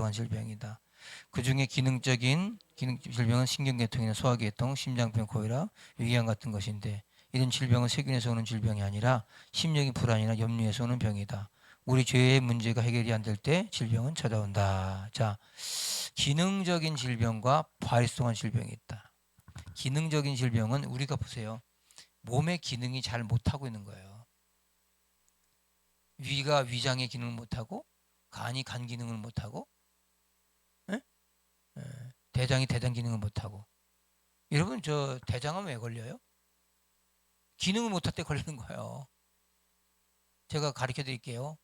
발생한 질병이다. 그 중에 기능적인 질병은 신경계통이나 소화계통, 심장병, 고혈압, 위궤양 같은 것인데 이런 질병은 세균에서 오는 질병이 아니라 심적인 불안이나 염려에서 오는 병이다. 우리 죄의 문제가 해결이 안 될 때 질병은 찾아온다. 자, 기능적인 질병과 발생한 질병이 있다. 기능적인 질병은 우리가 보세요. 몸의 기능이 잘 못하고 있는 거예요. 위가 위장의 기능을 못하고 간이 간 기능을 못하고 대장이 대장 기능을 못하고. 여러분 저 대장암 왜 걸려요? 기능을 못할 때 걸리는 거예요. 제가 가르쳐 드릴게요.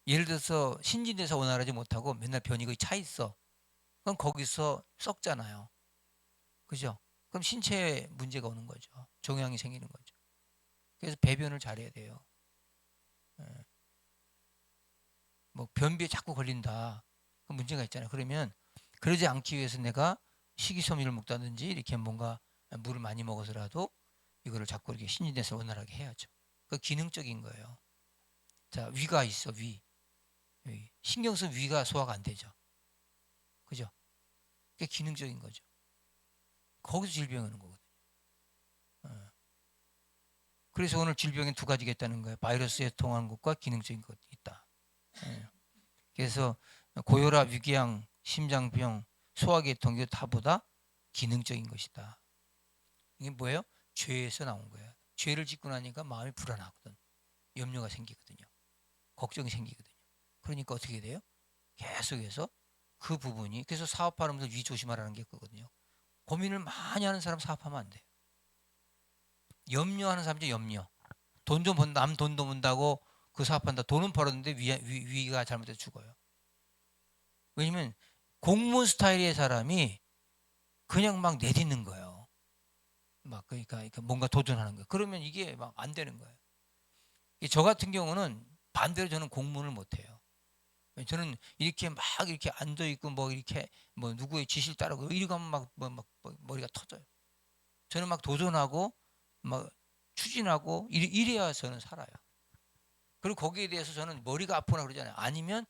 예를 들어서 신진대사 원활하지 못하고 맨날 변이 거의 차 있어. 그럼 거기서 썩잖아요. 그죠? 그럼 신체에 문제가 오는 거죠. 종양이 생기는 거죠. 그래서 배변을 잘해야 돼요. 뭐 변비에 자꾸 걸린다. 그 문제가 있잖아요. 그러면 그러지 않기 위해서 내가 식이섬유를 먹다든지 이렇게 뭔가 물을 많이 먹어서라도 이거를 자꾸 이렇게 신진대사를 원활하게 해야죠. 그 기능적인 거예요. 자, 위가 있어, 위. 신경 쓰면 위가 소화가 안 되죠. 그죠? 그게 기능적인 거죠. 거기서 질병이 오는 거거든요. 그래서 오늘 질병이 두 가지가 있다는 거예요. 바이러스에 통한 것과 기능적인 것이 있다. 그래서 고혈압, 위궤양, 심장병, 소화계통 이거 다보다 기능적인 것이다. 이게 뭐예요? 죄에서 나온 거예요. 죄를 짓고 나니까 마음이 불안하거든. 염려가 생기거든요. 걱정이 생기거든요. 그러니까 어떻게 돼요? 계속해서 그 부분이 그래서 사업하면서 위 조심하라는 게 그거거든요. 고민을 많이 하는 사람 사업하면 안 돼요. 염려하는 사람이죠. 염려. 돈 좀 번, 남 돈도 번다고 그 사업한다. 돈은 벌었는데 위가 잘못해서 죽어요. 왜냐면 공무원 스타일의 사람이 그냥 막 내딛는 거예요. 막 그러니까 뭔가 도전하는 거예요. 그러면 이게 막 안 되는 거예요. 저 같은 경우는 반대로 저는 공무원을 못 해요. 저는 이렇게 막 이렇게 앉아 있고 뭐 이렇게 뭐 누구의 지시를 따르고 이리 가면 막 머리가 터져요. 저는 막 도전하고 막 추진하고 이래야 저는 살아요. 그리고 거기에 대해서 저는 머리가 아프나 그러잖아요. 아니면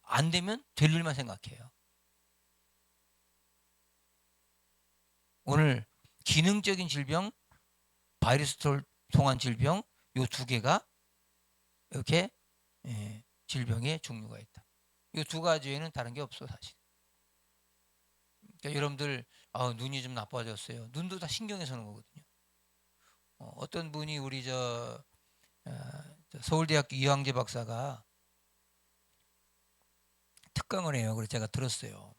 안 되면 될 일만 생각해요. 오늘 기능적인 질병, 바이러스를 통한 질병 요 두 개가 이렇게 질병의 종류가 있다. 이 두 가지 외에는 다른 게 없어 사실. 그러니까 여러분들 눈이 좀 나빠졌어요. 눈도 다 신경에서 오는 거거든요. 어떤 분이 우리 저 서울대학교 이황재 박사가 특강을 해요. 그래서 제가 들었어요.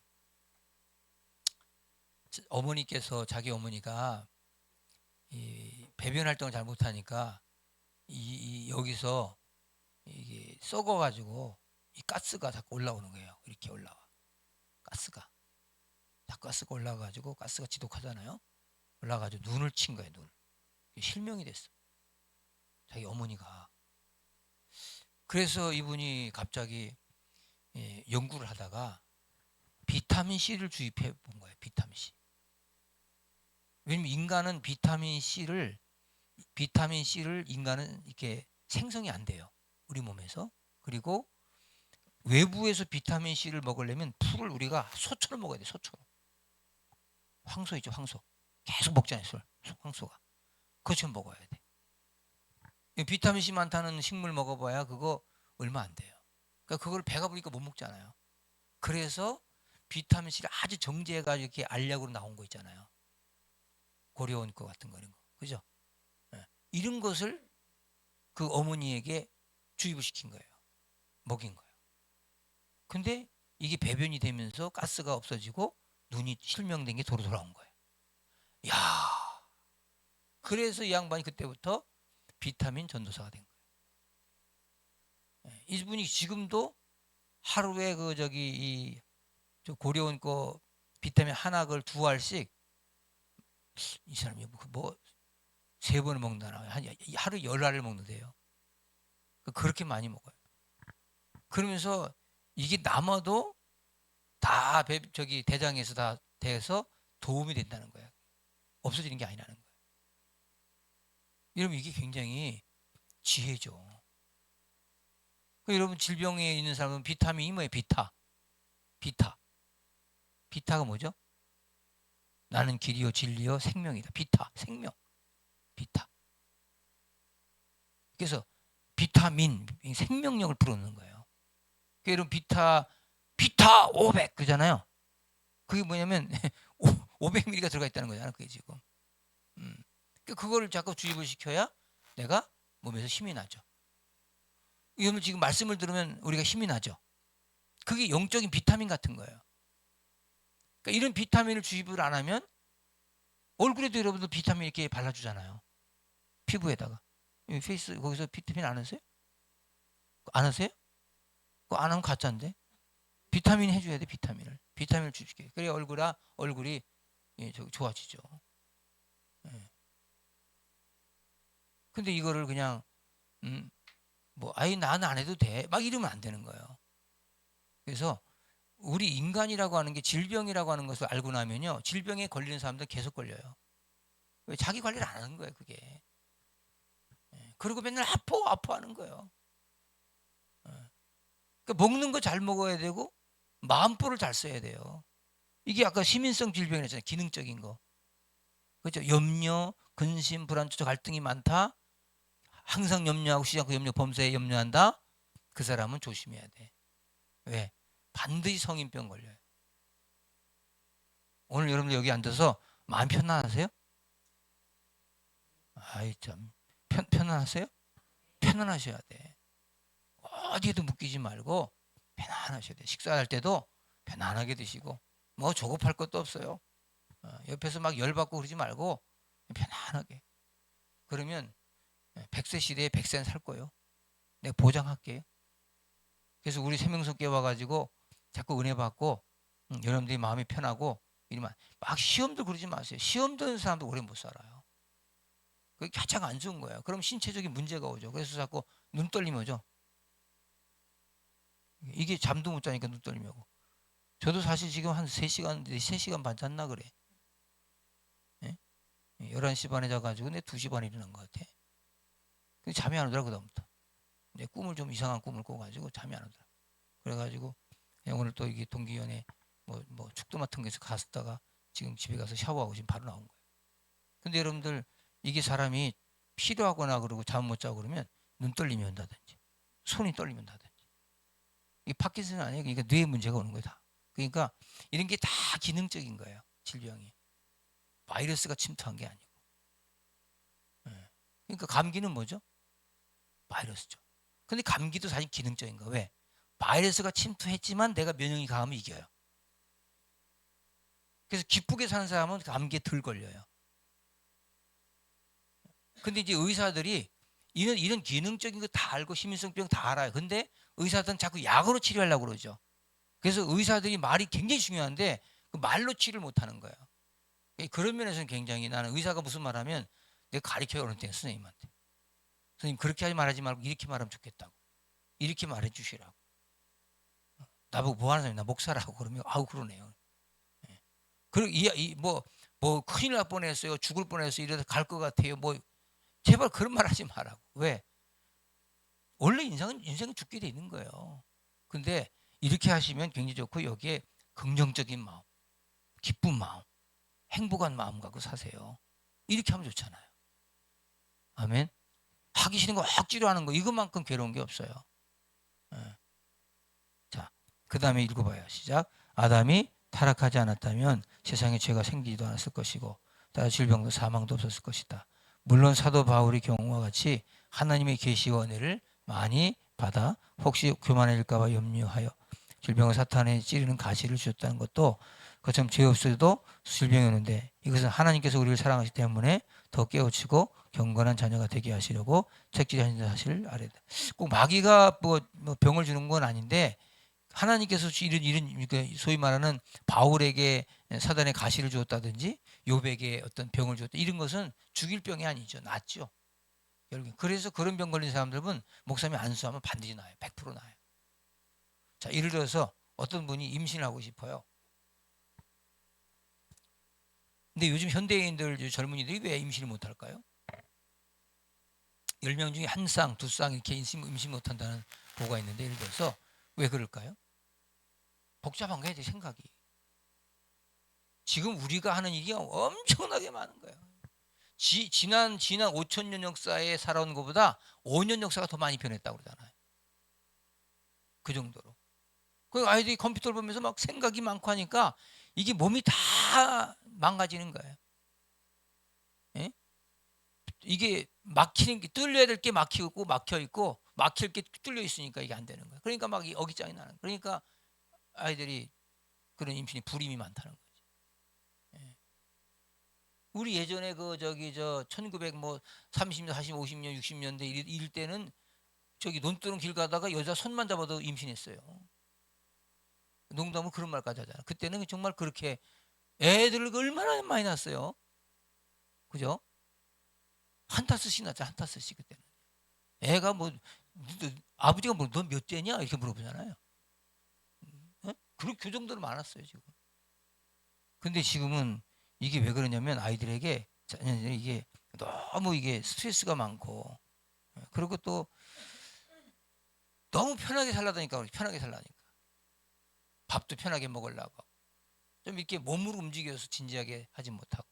어머니께서 자기 어머니가 이 배변 활동을 잘 못하니까 여기서 이게 썩어가지고 이 가스가 자꾸 올라오는 거예요. 이렇게 올라와. 가스가 자꾸 가스가 올라가지고 가스가 지독하잖아요. 올라가지고 눈을 친 거예요. 눈을. 실명이 됐어. 자기 어머니가. 그래서 이분이 갑자기 연구를 하다가 비타민 C를 주입해 본 거예요. 비타민 C. 왜냐면 인간은 비타민 C를 인간은 이렇게 생성이 안 돼요. 우리 몸에서. 그리고 외부에서 비타민 C를 먹으려면 풀을 우리가 소처럼 먹어야 돼. 소처럼. 황소 있죠. 황소. 계속 먹잖아요. 황소가. 그것처럼 먹어야 돼. 비타민 C 많다는 식물 먹어봐야 그거 얼마 안 돼요. 그러니까 그걸 배가 부르니까 못 먹잖아요. 그래서 비타민 C를 아주 정제해가지고 이렇게 알약으로 나온 거 있잖아요. 고려온 거 같은 거 이런 거. 그죠? 이런 것을 그 어머니에게 주입을 시킨 거예요. 먹인 거예요. 근데 이게 배변이 되면서 가스가 없어지고 눈이 실명된 게 도로 돌아온 거예요. 야, 그래서 이 양반이 그때부터 비타민 전도사가 된 거예요. 이분이 지금도 하루에 저 고려온 거 비타민 하나 그걸 두 알씩 이 사람이 뭐 세 번을 먹는다나 하루 10알을 먹는데요. 그렇게 많이 먹어요. 그러면서 이게 남아도 다 대장에서 다 돼서 도움이 된다는 거예요. 없어지는 게 아니라는 거예요. 여러분 이게 굉장히 지혜죠. 여러분 질병에 있는 사람은 비타민이 뭐예요? 비타. 비타. 비타가 뭐죠? 나는 길이요 진리요 생명이다. 비타, 생명. 비타. 그래서 비타민, 생명력을 불어넣는 거예요. 그러니까 여러분 비타 500 그러잖아요. 그게 뭐냐면 500ml가 들어가 있다는 거잖아. 그게 지금. 그거를 자꾸 주입을 시켜야 내가 몸에서 힘이 나죠. 여러분 지금 말씀을 들으면 우리가 힘이 나죠. 그게 영적인 비타민 같은 거예요. 그러니까 이런 비타민을 주입을 안 하면 얼굴에도 여러분들 비타민 이렇게 발라주잖아요. 피부에다가. 페이스 거기서 비타민 안 하세요? 안 하세요? 그거 안 하면 가짜인데. 비타민 해줘야 돼. 비타민을 주입시켜요. 그래야 얼굴이 좋아지죠. 예. 근데 이거를 그냥 아이 나는 안 해도 돼 막 이러면 안 되는 거예요. 그래서 우리 인간이라고 하는 게 질병이라고 하는 것을 알고 나면요, 질병에 걸리는 사람들은 계속 걸려요. 왜? 자기 관리를 안 하는 거예요, 그게. 그리고 맨날 아파하는 거예요. 그러니까 먹는 거 잘 먹어야 되고 마음보를 잘 써야 돼요. 이게 아까 시민성 질병이었잖아요. 기능적인 거. 그렇죠? 염려, 근심, 불안, 조절, 갈등이 많다. 항상 염려하고 쉬지 않고 범사에 염려한다. 그 사람은 조심해야 돼. 왜? 반드시 성인병 걸려요. 오늘 여러분들 여기 앉아서 마음 편안하세요? 아이 참 편안하세요? 편안하셔야 돼. 어디에도 묶이지 말고 편안하셔야 돼. 식사할 때도 편안하게 드시고 뭐 조급할 것도 없어요. 옆에서 막 열받고 그러지 말고 편안하게. 그러면 100세 시대에 100세는 살 거예요. 내가 보장할게요. 그래서 우리 생명석계 와가지고 자꾸 은혜 받고 여러분들이 마음이 편하고 이러면 막 시험들 그러지 마세요. 시험 드는 사람도 오래 못 살아요. 그게 가장 안 좋은 거예요. 그럼 신체적인 문제가 오죠. 그래서 자꾸 눈 떨림 오죠. 이게 잠도 못 자니까 눈 떨림이 오고. 저도 사실 지금 한 3시간 반 잤나 그래. 예? 11시 반에 자가지고 내 2시 반에 일어난 것 같아. 근데 잠이 안 오더라고, 그다음부터. 내 꿈을 좀 이상한 꿈을 꿔가지고 잠이 안 오더라고. 그래가지고 오늘 또 이게 동기연에 뭐 축도 같은 데서 갔다가 지금 집에 가서 샤워하고 지금 바로 나온 거예요. 근데 여러분들 이게 사람이 피로하거나 그러고 잠 못 자고 그러면 눈 떨림이 온다든지 손이 떨리면 다든지 이게 파킨슨 아니에요. 그러니까 뇌에 문제가 오는 거예요. 다. 그러니까 이런 게 다 기능적인 거예요. 질병이. 바이러스가 침투한 게 아니고. 그러니까 감기는 뭐죠? 바이러스죠. 근데 감기도 사실 기능적인 거예요. 왜? 바이러스가 침투했지만 내가 면역이 강하면 이겨요. 그래서 기쁘게 사는 사람은 감기에 덜 걸려요. 근데 이제 의사들이 이런 기능적인 거 다 알고 심민성병 다 알아요. 근데 의사들은 자꾸 약으로 치료하려고 그러죠. 그래서 의사들이 말이 굉장히 중요한데 그 말로 치료를 못 하는 거예요. 그런 면에서는 굉장히 나는 의사가 무슨 말하면 내가 가르쳐요. 그런 때 선생님한테. 선생님 그렇게 하지 말하지 말고 이렇게 말하면 좋겠다고. 이렇게 말해 주시라고. 나보고 뭐 하는 사람이 나 목사라고 그러면 아우 그러네요. 그리고 뭐 큰일 날 뻔했어요. 죽을 뻔했어요. 이러다 갈 것 같아요. 뭐 제발 그런 말 하지 말라고. 왜? 원래 인생은 죽게 돼 있는 거예요. 근데 이렇게 하시면 굉장히 좋고 여기에 긍정적인 마음, 기쁜 마음, 행복한 마음 갖고 사세요. 이렇게 하면 좋잖아요. 아멘. 하기 싫은 거 억지로 하는 거 이것만큼 괴로운 게 없어요. 자, 그 다음에 읽어봐요. 시작. 아담이 타락하지 않았다면 세상에 죄가 생기지도 않았을 것이고 따라 질병도 사망도 없었을 것이다. 물론 사도 바울의 경우와 같이 하나님의 계시와 은혜를 많이 받아 혹시 교만해질까 봐 염려하여 질병을 사탄에 찌르는 가시를 주셨다는 것도 그처럼 죄 없어도 질병이 오는데 이것은 하나님께서 우리를 사랑하시기 때문에 더 깨우치고 경건한 자녀가 되게 하시려고 책질하신 사실을 알아야 돼. 꼭 마귀가 뭐 병을 주는 건 아닌데 하나님께서 이런 소위 말하는 바울에게 사단의 가시를 주었다든지 욥에게 어떤 병을 주었다 이런 것은 죽일 병이 아니죠. 낫죠. 그래서 그런 병 걸린 사람들은 목사님이 안수하면 반드시 나아요. 100% 나아요. 자, 예를 들어서 어떤 분이 임신을 하고 싶어요. 근데 요즘 현대인들 젊은이들이 왜 임신을 못할까요? 10명 중에 한 쌍, 두 쌍 이렇게 임신 못한다는 보고가 있는데 예를 들어서 왜 그럴까요? 복잡한 거야, 제 생각이. 지금 우리가 하는 일이 엄청나게 많은 거예요. 지난 5천 년 역사에 살아온 것보다 5년 역사가 더 많이 변했다고 그러잖아요. 그 정도로. 그 아이들이 컴퓨터를 보면서 막 생각이 많고 하니까 이게 몸이 다 망가지는 거예요. 예? 이게 막히는 게, 뚫려야 될 게 막히고 막혀 있고 막힐 게 뚫려 있으니까 이게 안 되는 거예요. 그러니까 막 어기장이 나는 거예요. 그러니까 아이들이 그런 임신이 불임이 많다는 거지. 예. 우리 예전에 그 저기 저 1900 뭐 30년, 40, 50년, 60년대 이럴 때는 저기 논두렁 길 가다가 여자 손만 잡아도 임신했어요. 농담은 그런 말까지 하잖아. 그때는 정말 그렇게 애들을 얼마나 많이 낳았어요. 그죠? 한 타스씩 낳자, 한 타스씩 그때는. 애가 뭐 아버지가 뭐 너 몇 대냐 이렇게 물어보잖아요. 그 정도로 많았어요 지금. 근데 지금은 이게 왜 그러냐면 아이들에게 이게 너무 이게 스트레스가 많고, 그리고 또 너무 편하게 살라다니까. 편하게 살라니까 밥도 편하게 먹으려고 좀 이렇게 몸으로 움직여서 진지하게 하지 못하고.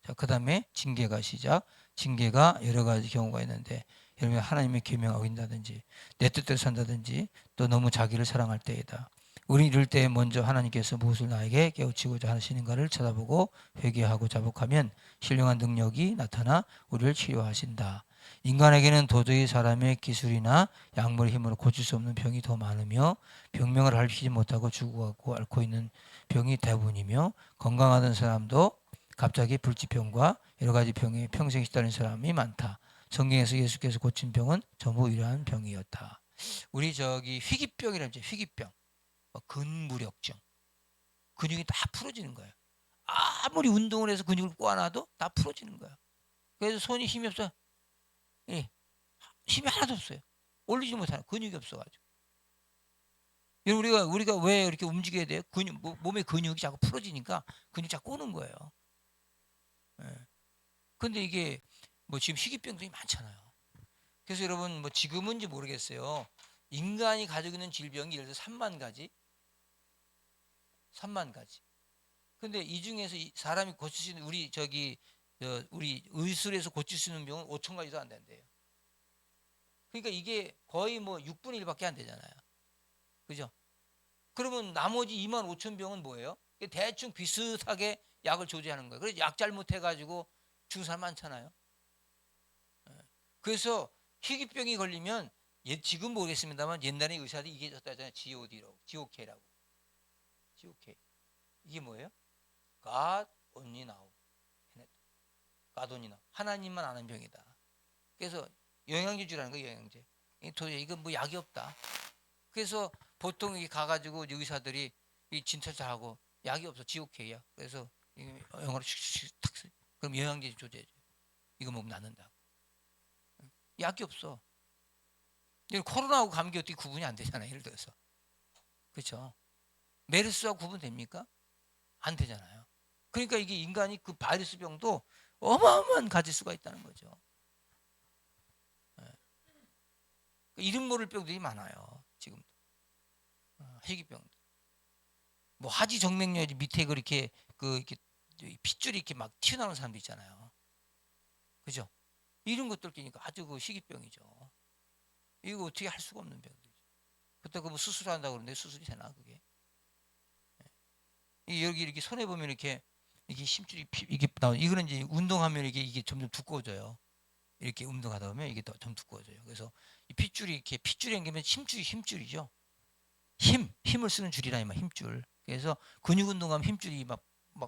자, 그 다음에 징계가 시작. 징계가 여러 가지 경우가 있는데, 여러분 하나님의 계명을 어긴다든지 내 뜻대로 산다든지 또 너무 자기를 사랑할 때이다. 우리 이럴 때 먼저 하나님께서 무엇을 나에게 깨우치고자 하시는가를 쳐다보고 회개하고 자복하면 신령한 능력이 나타나 우리를 치료하신다. 인간에게는 도저히 사람의 기술이나 약물의 힘으로 고칠 수 없는 병이 더 많으며 병명을 앓히지 못하고 죽어가고 앓고 있는 병이 대부분이며, 건강하던 사람도 갑자기 불치병과 여러 가지 병에 평생 시달린 사람이 많다. 성경에서 예수께서 고친 병은 전부 이러한 병이었다. 우리 저기 희귀병이라는 희귀병, 근무력증, 근육이 다 풀어지는 거예요. 아무리 운동을 해서 근육을 꼬아놔도 다 풀어지는 거야. 그래서 손이 힘이 없어. 예, 힘이 하나도 없어요. 올리지 못하는 근육이 없어가지고. 우리가 왜 이렇게 움직여야 돼요? 몸의 근육이 자꾸 풀어지니까 근육 자꾸 오는 거예요. 예. 근데 이게 뭐 지금 희귀병들이 많잖아요. 그래서 여러분 뭐 지금은지 모르겠어요. 인간이 가지고 있는 질병이 예를 들어 3만 가지, 3만 가지. 근데 이 중에서 사람이 고칠 수 있는 우리 의술에서 고칠 수 있는 병은 5천 가지도 안 된대요. 그러니까 이게 거의 뭐 6분의 1밖에 안 되잖아요. 그죠? 그러면 나머지 2만 5천 병은 뭐예요? 대충 비슷하게 약을 조제하는 거예요. 그래서 약 잘못해가지고 죽은 사람 많잖아요. 그래서 희귀병이 걸리면 지금 모르겠습니다만 옛날에 의사들이 이게 졌다잖아요. GOD라고, GOK라고. GOK. 이게 뭐예요? God only now. God only now. 하나님만 아는 병이다. 그래서 영양제주라는 거예요. 영양제. 도저히 이건 뭐 약이 없다. 그래서 보통 이게 가가지고 의사들이 이 진찰 하고 약이 없어. GOK야. 그래서 영어로 탁 그럼 영양제 조제해줘. 이거 먹으면 낫는다. 약이 없어. 코로나하고 감기 어떻게 구분이 안 되잖아요. 예를 들어서. 그렇죠? 메르스하고 구분됩니까? 안 되잖아요. 그러니까 이게 인간이 그 바이러스 병도 어마어마한 가질 수가 있다는 거죠. 그러니까 이름 모를 병들이 많아요. 지금도. 희귀병. 뭐 하지정맥류 밑에 이렇게 핏줄이 이렇게 막 튀어나오는 사람도 있잖아요. 그죠? 이런 것들 끼니까 아주 그 희귀병이죠. 이거 어떻게 할 수가 없는 병들이죠. 그때 그 뭐 수술한다고 그러는데 수술이 되나 그게? 여기 이렇게 손에 보면 이렇게 힘줄이 이게 나오. 이거는 이제 운동하면 이게 점점 두꺼워져요. 이렇게 운동하다 보면 이게 더 좀 두꺼워져요. 그래서 이 핏줄이 연결면 힘줄이죠. 힘을 쓰는 줄이라 말 힘줄. 그래서 근육 운동하면 힘줄이 막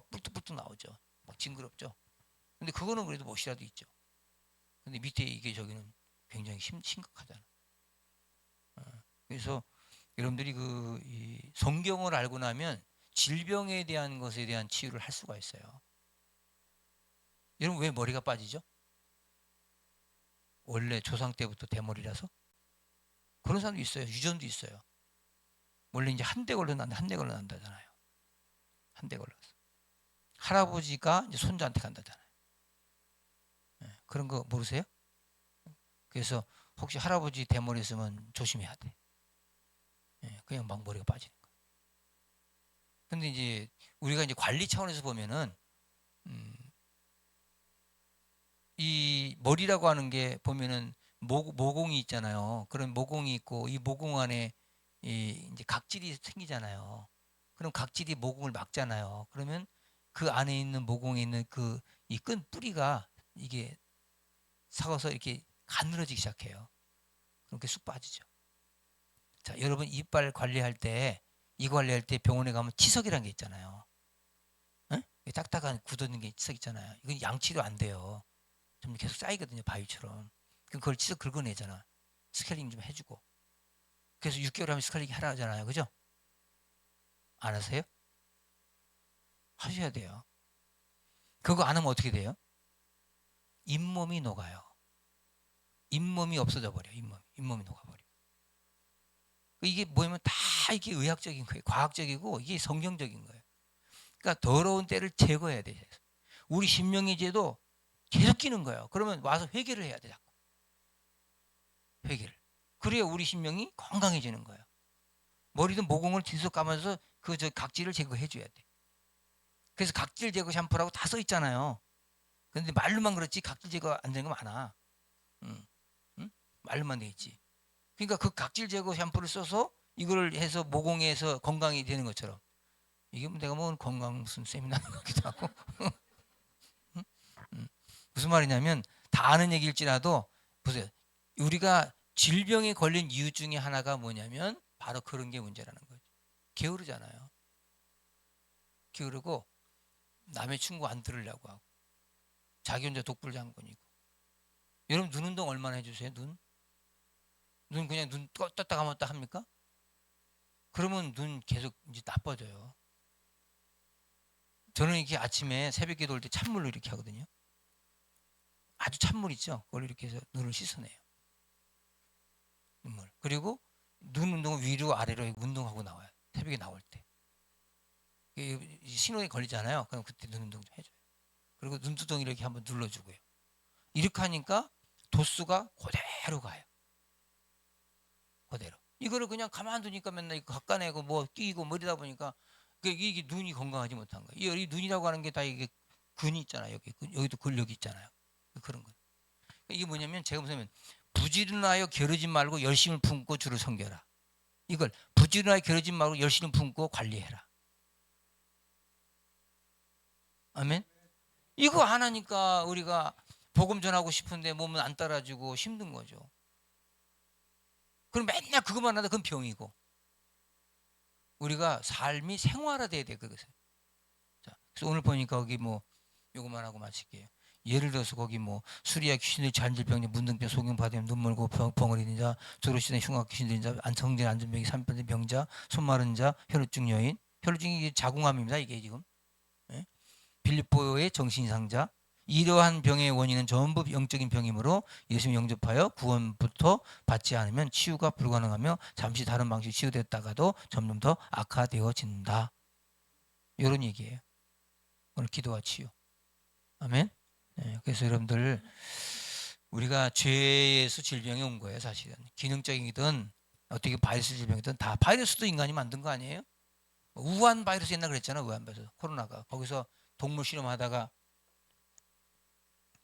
뿔뚝뿔뚝 나오죠. 막 징그럽죠. 근데 그거는 그래도 멋이라도 있죠. 근데 밑에 이게 저기는 굉장히 심각하잖아. 그래서 여러분들이 이 성경을 알고 나면 질병에 대한 것에 대한 치유를 할 수가 있어요. 여러분 왜 머리가 빠지죠? 원래 조상 때부터 대머리라서? 그런 사람도 있어요. 유전도 있어요. 원래 이제 한 대 걸러 난다잖아요. 한 대 걸러서. 할아버지가 이제 손자한테 간다잖아요. 그런 거 모르세요? 그래서 혹시 할아버지 대머리 있으면 조심해야 돼. 그냥 막 머리가 빠지는 거예요. 근데 이제 우리가 이제 관리 차원에서 보면은 이 머리라고 하는 게 보면은 모공이 있잖아요. 그런 모공이 있고 이 모공 안에 이 이제 각질이 생기잖아요. 그럼 각질이 모공을 막잖아요. 그러면 그 안에 있는 모공에 있는 그 이 끈 뿌리가 이게 삭아서 이렇게 가늘어지기 시작해요. 그렇게 쑥 빠지죠. 자, 여러분 이빨 관리할 때 이 관리할 때 병원에 가면 치석이라는 게 있잖아요. 응? 딱딱한 굳어있는 게 치석 있잖아요. 이건 양치료 안 돼요. 좀 계속 쌓이거든요, 바위처럼. 그럼 그걸 치석 긁어내잖아. 스케일링 좀 해주고. 그래서 6개월 하면 스케일링 하라 하잖아요. 그죠? 안 하세요? 하셔야 돼요. 그거 안 하면 어떻게 돼요? 잇몸이 녹아요. 잇몸이 없어져 버려. 잇몸이 녹아버려. 이게 뭐냐면 다 이게 의학적인 거예요. 과학적이고 이게 성경적인 거예요. 그러니까 더러운 때를 제거해야 돼. 우리 신명이제도 계속 끼는 거예요. 그러면 와서 회개를 해야 돼. 자꾸. 회개를. 그래야 우리 신명이 건강해지는 거예요. 머리도 모공을 뒤서 감아서 그 저 각질을 제거해 줘야 돼. 그래서 각질 제거 샴푸라고 다 써 있잖아요. 근데 말로만 그렇지 각질 제거 안 되는 거 많아. 응. 응? 말로만 돼 있지. 그러니까 그 각질 제거 샴푸를 써서 이걸 해서 모공에서 건강이 되는 것처럼. 이게 내가 뭐 건강 무슨 세미나 같기도 하고. 응? 응. 무슨 말이냐면 다 아는 얘기일지라도 보세요. 우리가 질병에 걸린 이유 중에 하나가 뭐냐면 바로 그런 게 문제라는 거죠. 게으르잖아요. 게으르고 남의 충고 안 들으려고 하고 자기 혼자 독불장군이고. 여러분 눈 운동 얼마나 해주세요? 눈 그냥 눈 떴다 감았다 합니까? 그러면 눈 계속 이제 나빠져요. 저는 이렇게 아침에 새벽에 돌 때 찬물로 이렇게 하거든요. 아주 찬물 있죠? 그걸 이렇게 해서 눈을 씻어내요. 눈물. 그리고 눈 운동을 위로 아래로 운동하고 나와요. 새벽에 나올 때. 신호에 걸리잖아요. 그럼 그때 눈 운동 좀 해줘요. 그리고 눈두덩이를 이렇게 한번 눌러주고요. 이렇게 하니까 도수가 그대로 가요. 그대로. 이거를 그냥 가만두니까 맨날 이거 깎아내고 뭐 끼고 뭐 이러다 보니까 이게 눈이 건강하지 못한 거예요. 이 눈이라고 하는 게 다 이게 근이 있잖아요. 여기도 근력이 있잖아요. 그런 거. 이게 뭐냐면 제가 무슨 부지런하여 게으르지 말고 열심을 품고 주를 섬겨라. 이걸 부지런하여 게으르지 말고 열심을 품고 관리해라. 아멘. 이거 안 하니까 우리가 복음 전하고 싶은데 몸은 안 따라주고 힘든 거죠. 그럼 맨날 그것만 하다 그건 병이고. 우리가 삶이 생활화돼야 돼 그것을. 자, 그래서 오늘 보니까 거기 뭐 요것만 하고 마칠게요. 예를 들어서 거기 뭐 수리야 귀신들 잔질병 문둥병 소경파됨 눈멀고 벙어리는 자 조로시는 흉악 귀신들인 자 안성진 안전병이 삼변된 병자 손마른 자 혈루증 여인 혈루증이 자궁암입니다 이게 지금. 예? 빌립보의 정신이상자 이러한 병의 원인은 전부 영적인 병이므로 예수님 영접하여 구원부터 받지 않으면 치유가 불가능하며 잠시 다른 방식으로 치유됐다가도 점점 더 악화되어진다. 이런 얘기예요. 오늘 기도와 치유. 아멘. 네, 그래서 여러분들 우리가 죄에서 질병이 온 거예요. 사실은 기능적이든 어떻게 바이러스 질병이든 다 바이러스도 인간이 만든 거 아니에요? 우한 바이러스 옛날 그랬잖아. 우한 바이러스 코로나가 거기서 동물 실험하다가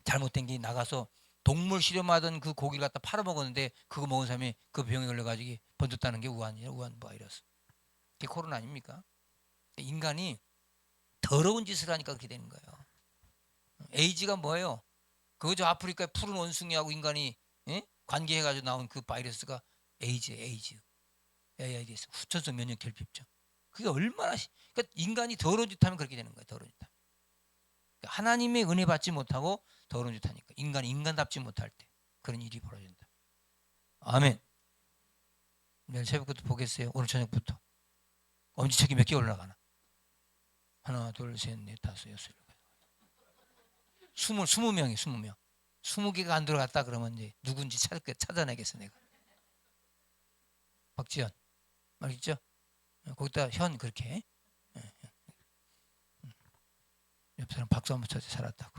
잘못된 게 나가서 동물 실험하던 그 고기를 갖다 팔아먹었는데 그거 먹은 사람이 그 병에 걸려가지고 번졌다는 게 우한이에요. 우한 바이러스. 그게 코로나 아닙니까? 인간이 더러운 짓을 하니까 그렇게 되는 거예요. 에이즈가 뭐예요? 그저 아프리카의 푸른 원숭이하고 인간이 관계해가지고 나온 그 바이러스가 에이즈. AIDS, 후천성 면역 결핍증. 그게 얼마나 그러니까 인간이 더러운 짓 하면 그렇게 되는 거예요. 더러운 짓 하면. 그러니까 하나님의 은혜 받지 못하고 더러운 짓 하니까 인간이 인간답지 못할 때 그런 일이 벌어진다. 아멘. 내일 새벽부터 보겠어요. 오늘 저녁부터. 엄지척이 몇 개 올라가나? 하나, 둘, 셋, 넷, 다섯, 여섯, 일곱. 20명이 20명. 20개가 안 들어갔다 그러면 이제 누군지 찾아내겠어 내가. 박지현. 알겠죠? 거기다 현 그렇게. 옆 사람 박수 한번 쳐서 살았다고.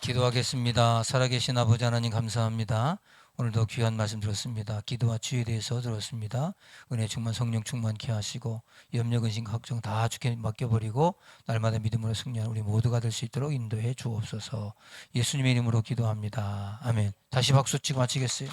기도하겠습니다. 살아계신 아버지 하나님 감사합니다. 오늘도 귀한 말씀 들었습니다. 기도와 주에 대해서 들었습니다. 은혜 충만 성령 충만케 하시고 염려 근심 걱정 다 주께 맡겨버리고 날마다 믿음으로 승리하는 우리 모두가 될 수 있도록 인도해 주옵소서. 예수님의 이름으로 기도합니다. 아멘. 다시 박수 치고 마치겠어요.